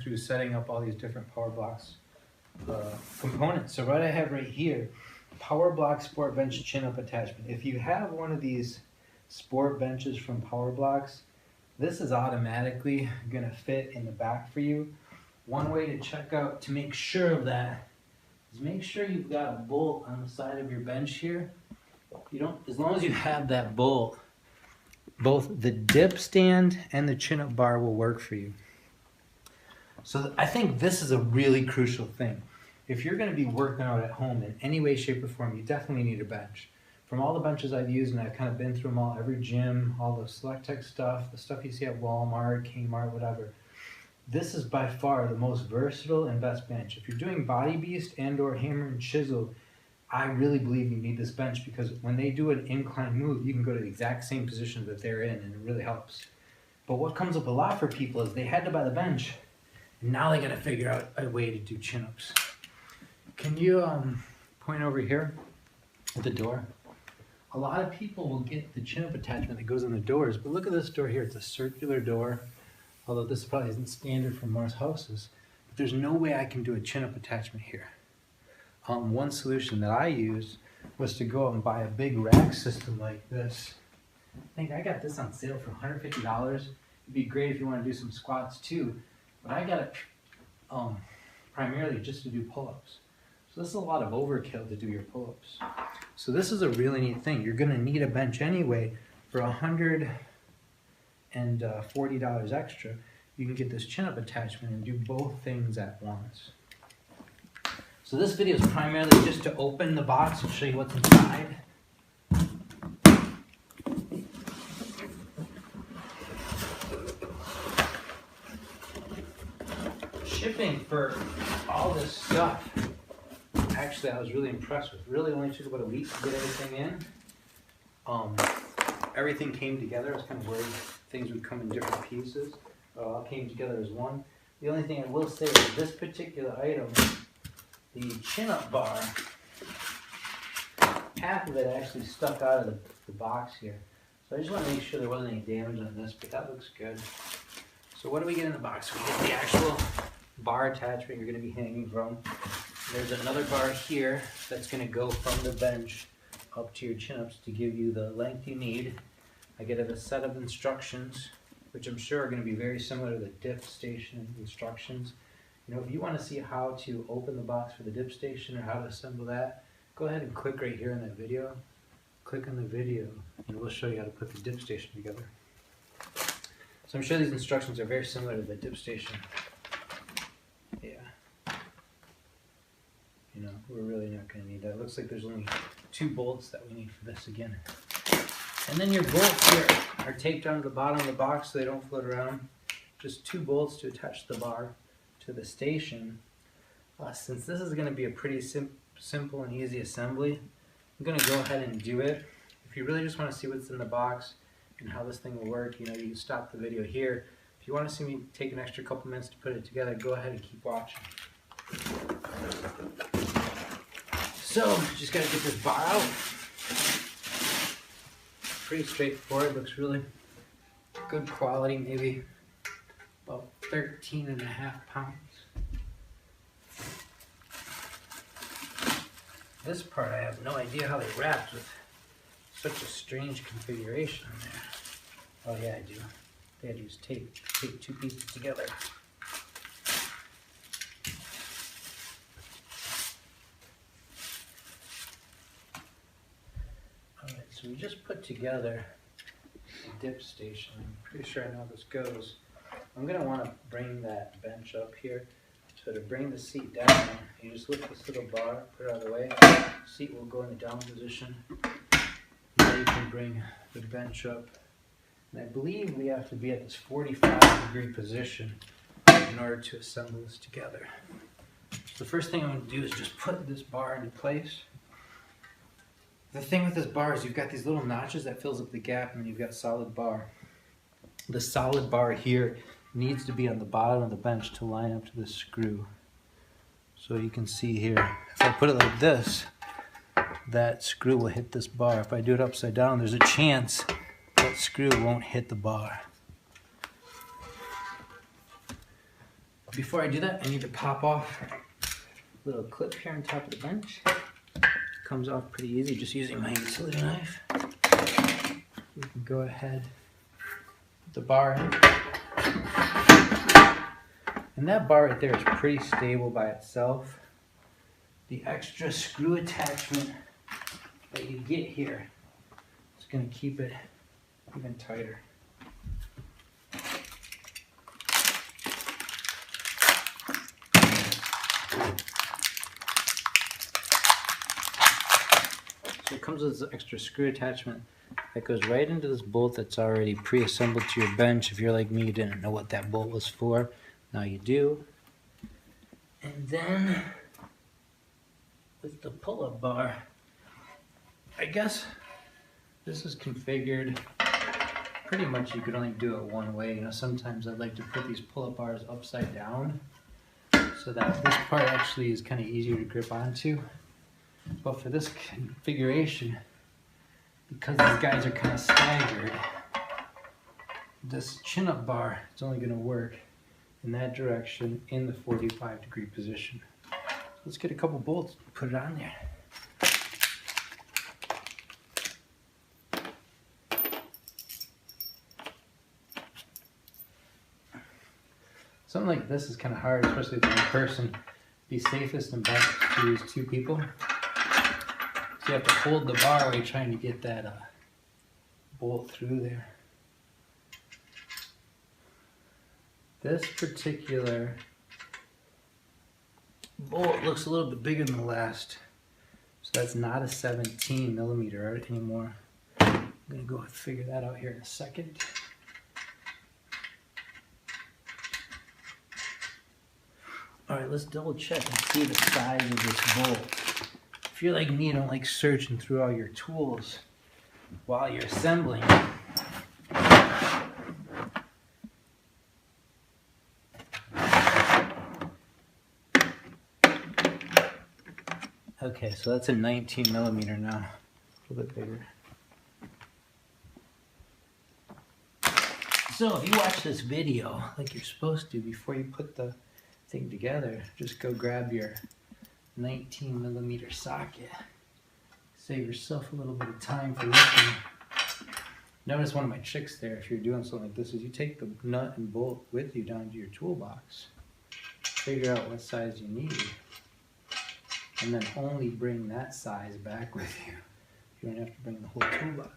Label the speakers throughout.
Speaker 1: through setting up all these different PowerBlocks components. So what I have right here, PowerBlock Sport Bench Chin Up Attachment. If you have one of these sport benches from PowerBlocks, this is automatically going to fit in the back for you. One way to check out to make sure of that is make sure you've got a bolt on the side of your bench here. As long as you have that bolt, both the dip stand and the chin up bar will work for you. So I think this is a really crucial thing. If you're going to be working out at home in any way, shape, or form, you definitely need a bench. From all the benches I've used, and I've kind of been through them all, every gym, all the Select Tech stuff, the stuff you see at Walmart, Kmart, whatever, this is by far the most versatile and best bench. If you're doing Body Beast and or hammer and chisel, I really believe you need this bench, because when they do an incline move, you can go to the exact same position that they're in, and it really helps. But what comes up a lot for people is they had to buy the bench, and now they got to figure out a way to do chin-ups. Can you point over here at the door? A lot of people will get the chin-up attachment that goes on the doors, but look at this door here. It's a circular door, although this probably isn't standard for most houses. But there's no way I can do a chin-up attachment here. One solution that I used was to go out and buy a big rack system like this. I think I got this on sale for $150. It'd be great if you want to do some squats too, but I got it primarily just to do pull-ups. So this is a lot of overkill to do your pull-ups. So this is a really neat thing. You're going to need a bench anyway. For $140 extra, you can get this chin-up attachment and do both things at once. So this video is primarily just to open the box and show you what's inside. Shipping for all this stuff, actually I was really impressed with. Really only took about a week to get everything in. Everything came together. I was kind of worried things would come in different pieces. It all came together as one. The only thing I will say is this particular item, the chin-up bar, half of it actually stuck out of the box here. So I just want to make sure there wasn't any damage on this, but that looks good. So what do we get in the box? We get the actual bar attachment you're going to be hanging from. There's another bar here that's going to go from the bench up to your chin-ups to give you the length you need. I get a set of instructions, which I'm sure are going to be very similar to the dip station instructions. You know, if you want to see how to open the box for the dip station or how to assemble that, go ahead and click right here in that video. Click on the video and we'll show you how to put the dip station together. So I'm sure these instructions are very similar to the dip station. Yeah. You know, we're really not going to need that. It looks like there's only 2 bolts that we need for this again. And then your bolts here are taped down to the bottom of the box so they don't float around. Just 2 bolts to attach the bar to the station. Since this is going to be a pretty simple and easy assembly, I'm going to go ahead and do it. If you really just want to see what's in the box and how this thing will work, you know, you can stop the video here. If you want to see me take an extra couple minutes to put it together, go ahead and keep watching. So, just got to get this bar out. Pretty straightforward, looks really good quality, maybe about 13.5 pounds. This part I have no idea how they wrapped with such a strange configuration in there. Oh yeah, I do. They had to use tape. Tape 2 pieces together. Alright, so we just put together a dip station. I'm pretty sure I know how this goes. I'm going to want to bring that bench up here. So to bring the seat down, you just lift this little bar, put it out of the way. The seat will go in the down position. Now you can bring the bench up. And I believe we have to be at this 45-degree position in order to assemble this together. So the first thing I'm going to do is just put this bar into place. The thing with this bar is you've got these little notches that fills up the gap, and then you've got solid bar. The solid bar here needs to be on the bottom of the bench to line up to the screw. So you can see here, if I put it like this, that screw will hit this bar. If I do it upside down, there's a chance that screw won't hit the bar. Before I do that, I need to pop off a little clip here on top of the bench. Comes off pretty easy just using my utility knife. We can go ahead, put the bar in. And that bar right there is pretty stable by itself. The extra screw attachment that you get here is going to keep it even tighter. So it comes with this extra screw attachment that goes right into this bolt that's already pre-assembled to your bench. If you're like me, you didn't know what that bolt was for. Now you do. And then with the pull-up bar, I guess this is configured pretty much you could only do it one way. You know, sometimes I'd like to put these pull-up bars upside down so that this part actually is kind of easier to grip onto. But for this configuration, because these guys are kind of staggered, this chin-up bar is only going to work in that direction in the 45-degree position. So let's get a couple bolts and put it on there. Something like this is kind of hard, especially if you're in person. Be safest and best to use two people. So you have to hold the bar while you're trying to get that bolt through there. This particular bolt looks a little bit bigger than the last. So that's not a 17 millimeter anymore. I'm going to go and figure that out here in a second. Alright, let's double check and see the size of this bolt. If you're like me, don't like searching through all your tools while you're assembling. Okay, so that's a 19 millimeter now, a little bit bigger. So if you watch this video like you're supposed to before you put the thing together, just go grab your 19 millimeter socket. Save yourself a little bit of time for looking. Notice one of my tricks there, if you're doing something like this, is you take the nut and bolt with you down to your toolbox. Figure out what size you need. And then only bring that size back with you. You don't have to bring the whole toolbox.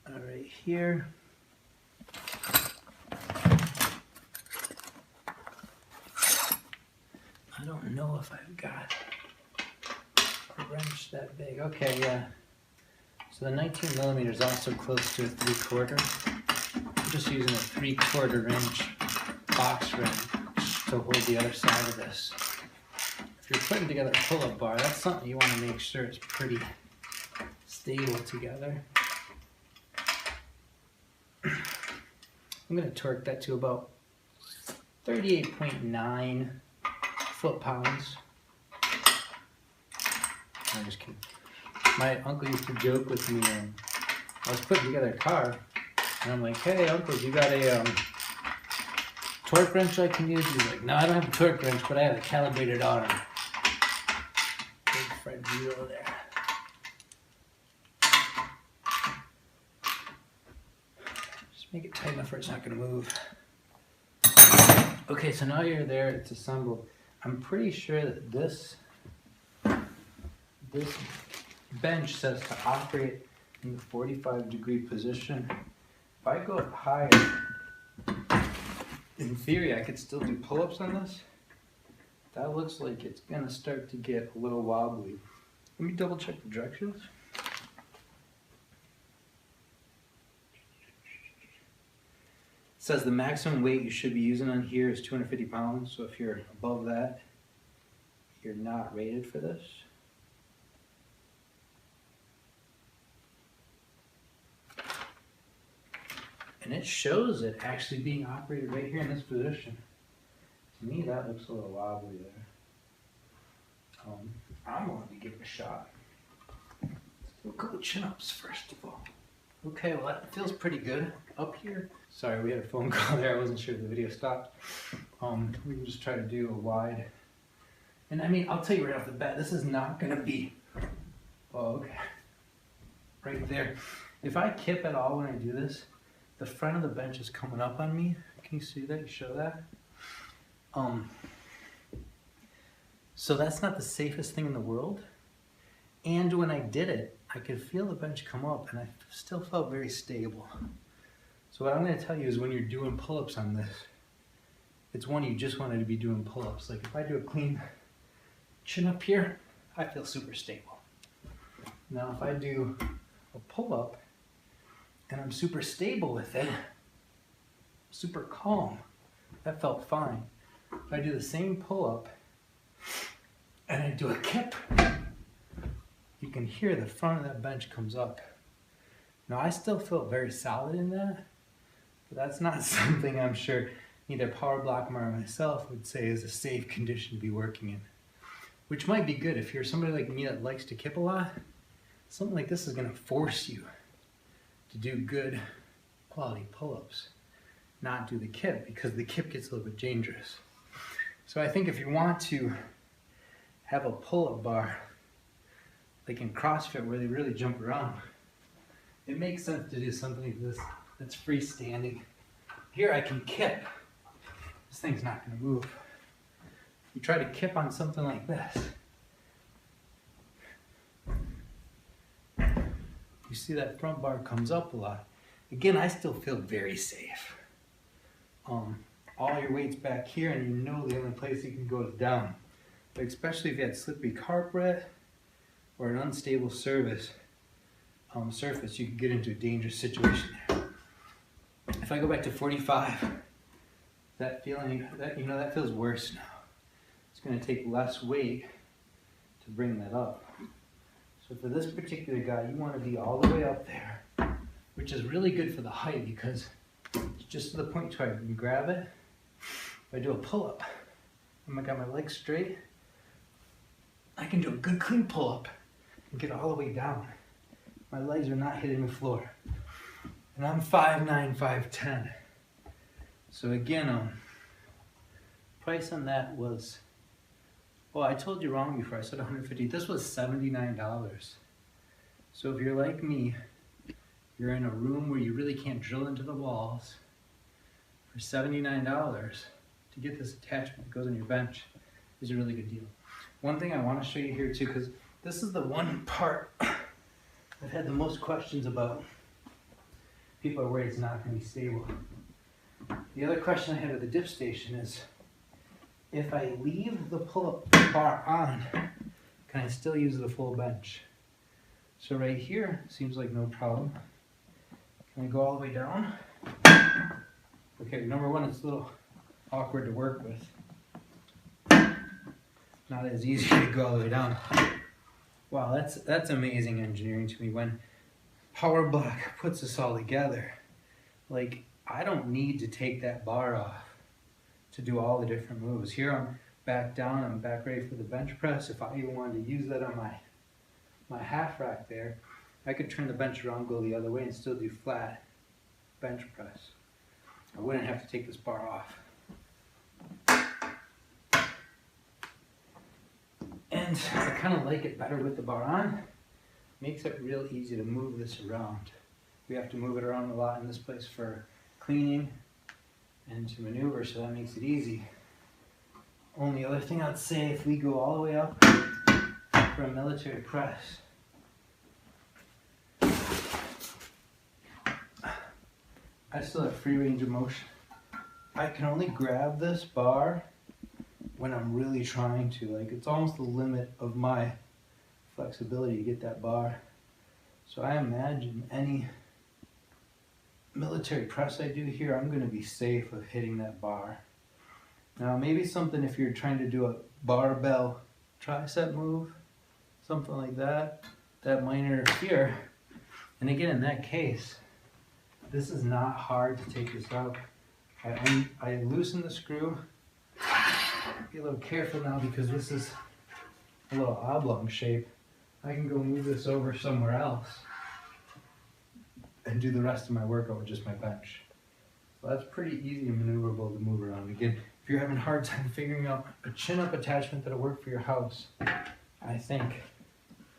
Speaker 1: All right, here. I don't know if I've got a wrench that big. Okay, yeah. So the 19 millimeter is also close to a 3/4. I'm just using a 3/4 inch box wrench to hold the other side of this. If you're putting together a pull-up bar, that's something you want to make sure it's pretty stable together. I'm going to torque that to about 38.9 foot-pounds. I'm just kidding. My uncle used to joke with me, and I was putting together a car, and I'm like, hey uncle, you got a torque wrench I can use? He's like, no, I don't have a torque wrench, but I have a calibrated arm. Big Fred Zero there. Just make it tight enough where it's not going to move. Okay, so now you're there, it's assembled. I'm pretty sure that this bench says to operate in the 45-degree position. If I go up higher, in theory I could still do pull-ups on this. That looks like it's gonna start to get a little wobbly. Let me double check the directions. It says the maximum weight you should be using on here is 250 pounds, so if you're above that, you're not rated for this. And it shows it actually being operated right here in this position. To me, that looks a little wobbly there. I'm going to give it a shot. Let's do a couple chin-ups first of all. Okay, well that feels pretty good up here. Sorry, we had a phone call there. I wasn't sure if the video stopped. We can just try to do a wide. And I mean, I'll tell you right off the bat, this is not gonna be, oh, okay, right there. If I kip at all when I do this, the front of the bench is coming up on me. Can you see that? You show that? So that's not the safest thing in the world. And when I did it, I could feel the bench come up and I still felt very stable. So what I'm gonna tell you is when you're doing pull-ups on this, it's one you just wanted to be doing pull-ups. Like if I do a clean chin up here, I feel super stable. Now if I do a pull-up and I'm super stable with it, super calm, that felt fine. If I do the same pull-up and I do a kip, you can hear the front of that bench comes up. Now I still feel very solid in that, but that's not something I'm sure either PowerBlock or myself would say is a safe condition to be working in. Which might be good if you're somebody like me that likes to kip a lot. Something like this is gonna force you to do good quality pull-ups, not do the kip, because the kip gets a little bit dangerous. So I think if you want to have a pull-up bar, like in CrossFit where they really jump around, it makes sense to do something like this that's freestanding. Here I can kip. This thing's not gonna move. You try to kip on something like this. You see that front bar comes up a lot. Again, I still feel very safe. All your weight's back here and you know the only place you can go is down. But especially if you had slippery carpet or an unstable surface, you could get into a dangerous situation there. If I go back to 45, that feeling, that feels worse now. It's going to take less weight to bring that up. So for this particular guy, you want to be all the way up there, which is really good for the height because it's just to the point where I can grab it. If I do a pull-up, and I got my legs straight, I can do a good clean pull-up and get all the way down. My legs are not hitting the floor. And I'm 5'9", 5'10". So again, price on that was, well, I told you wrong before, I said $150. This was $79. So if you're like me, you're in a room where you really can't drill into the walls, for $79 to get this attachment that goes on your bench is a really good deal. One thing I want to show you here too, because this is the one part I've had the most questions about. People are worried it's not going to be stable. The other question I had with the dip station is, if I leave the pull-up bar on, can I still use the full bench? So right here, seems like no problem. Can I go all the way down? Okay, number one, it's a little awkward to work with. Not as easy to go all the way down. Wow, that's amazing engineering to me. When PowerBlock puts this all together, like, I don't need to take that bar off to do all the different moves. Here I'm back down, I'm back ready for the bench press. If I even wanted to use that on my half rack there, I could turn the bench around, go the other way, and still do flat bench press. I wouldn't have to take this bar off. And I kind of like it better with the bar on. Makes it real easy to move this around. We have to move it around a lot in this place for cleaning and to maneuver, so that makes it easy. Only other thing I'd say, if we go all the way up for a military press, I still have free range of motion. I can only grab this bar when I'm really trying to. Like, it's almost the limit of my flexibility to get that bar. So I imagine any military press I do here, I'm going to be safe of hitting that bar. Now maybe something if you're trying to do a barbell tricep move, something like that, that might interfere. And again, in that case, this is not hard to take this out. I loosen the screw. Be a little careful now because this is a little oblong shape. I can go move this over somewhere else and do the rest of my workout with just my bench. So that's pretty easy and maneuverable to move around. Again, if you're having a hard time figuring out a chin-up attachment that'll work for your house, I think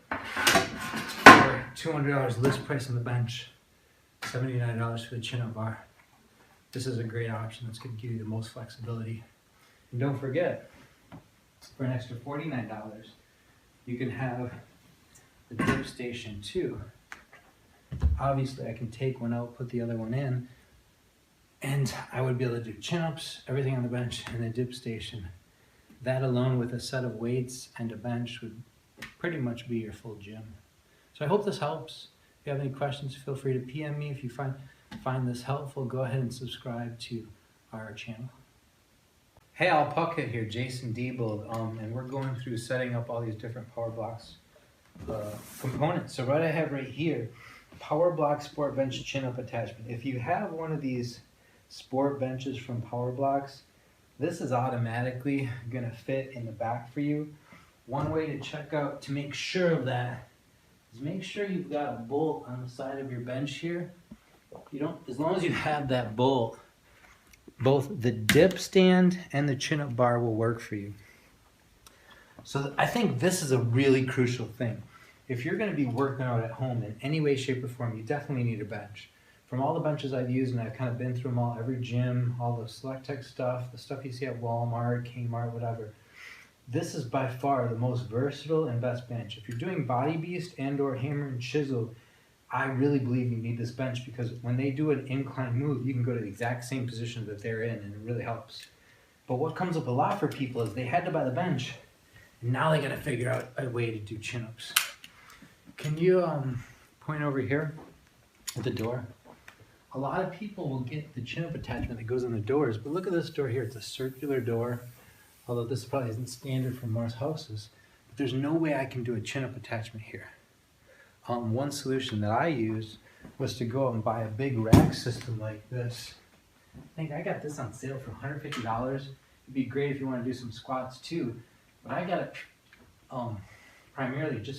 Speaker 1: for $200 list price on the bench, $79 for the chin-up bar, this is a great option that's going to give you the most flexibility. And don't forget, for an extra $49, you can have the dip station too. Obviously, I can take one out, put the other one in, and I would be able to do chin-ups, everything on the bench, and the dip station. That alone with a set of weights and a bench would pretty much be your full gym. So I hope this helps. If you have any questions, feel free to PM me. If you find this helpful, go ahead and subscribe to our channel. Hey, Alpaca here, Jason Diebold, and we're going through setting up all these different PowerBlocks components. So what I have right here, PowerBlock Sport Bench Chin Up Attachment. If you have one of these sport benches from PowerBlocks, this is automatically going to fit in the back for you. One way to check out to make sure of that is make sure you've got a bolt on the side of your bench here. As long as you have that bolt, both the dip stand and the chin-up bar will work for you. So I think this is a really crucial thing. If you're going to be working out at home in any way, shape, or form, you definitely need a bench. From all the benches I've used, and I've kind of been through them all, every gym, all the Select Tech stuff, the stuff you see at Walmart, Kmart, whatever, this is by far the most versatile and best bench. If you're doing Body Beast and or Hammer and Chisel, I really believe you need this bench because when they do an incline move, you can go to the exact same position that they're in, and it really helps. But what comes up a lot for people is they had to buy the bench, and now they got to figure out a way to do chin-ups. Can you point over here at the door? A lot of people will get the chin-up attachment that goes on the doors, but look at this door here. It's a circular door, although this probably isn't standard for most houses. But there's no way I can do a chin-up attachment here. One solution that I used was to go out and buy a big rack system like this. I think I got this on sale for $150. It'd be great if you want to do some squats too, but I got it primarily just